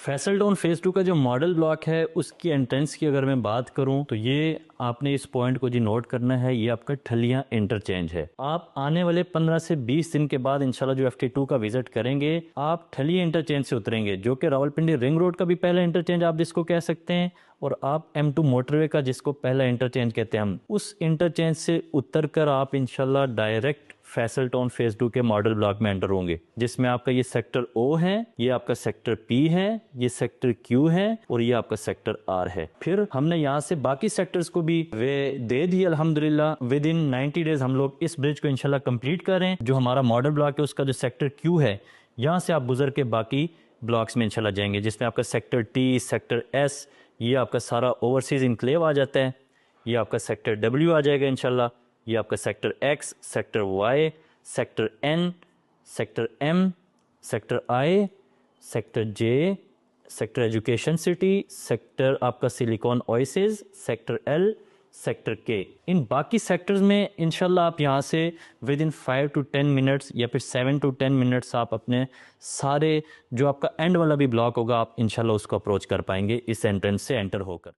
Faisal town phase 2 کا جو model block ہے اس کی انٹرنس کی اگر میں بات کروں تو یہ آپ نے اس پوائنٹ کو نوٹ کرنا ہے، یہ آپ کا ٹھلیاں انٹرچینج ہے۔ آپ آنے والے 15 سے 20 دن کے بعد انشاءاللہ جو FT2 کا وزٹ کریں گے آپ ٹھلیاں انٹرچینج سے اتریں گے، جو کہ راولپنڈی رنگ روڈ کا بھی پہلا انٹرچینج آپ جس کو کہہ سکتے ہیں، اور آپ M2 موٹر وے کا جس کو پہلا انٹرچینج کہتے ہیں ہم، اس انٹرچینج سے اتر کر آپ انشاءاللہ ڈائریکٹ فیصل ٹاؤن فیز 2 کے ماڈل بلاک میں انٹر ہوں گے، جس میں آپ کا یہ سیکٹر O ہے، یہ آپ کا سیکٹر P ہے، یہ سیکٹر Q ہے، اور یہ آپ کا سیکٹر R ہے۔ پھر ہم نے یہاں سے باقی سیکٹرز کو بھی وے دے دی الحمدللہ۔ ود ان 90 ڈیز ہم لوگ اس برج کو انشاءاللہ کمپلیٹ کر رہے ہیں۔ جو ہمارا ماڈل بلاک ہے اس کا جو سیکٹر Q ہے، یہاں سے آپ گزر کے باقی بلاکس میں انشاءاللہ جائیں گے، جس میں آپ کا سیکٹر T، سیکٹر S، یہ آپ کا سارا اوورسیز انکلیو آ جاتا ہے، یہ آپ کا سیکٹر W آ جائے گا انشاءاللہ، یہ آپ کا sector X، sector Y، sector N، sector M، sector I، sector J، sector education city, sector آپ کا silicon oasis, sector L، sector K۔ ان باقی سیکٹرز میں انشاءاللہ آپ یہاں سے ود ان 5 to 10 منٹس یا پھر 7 to 10 منٹس آپ اپنے سارے جو آپ کا اینڈ والا بھی بلاک ہوگا آپ انشاءاللہ اس کو اپروچ کر پائیں گے اس انٹرنس سے انٹر ہو کر۔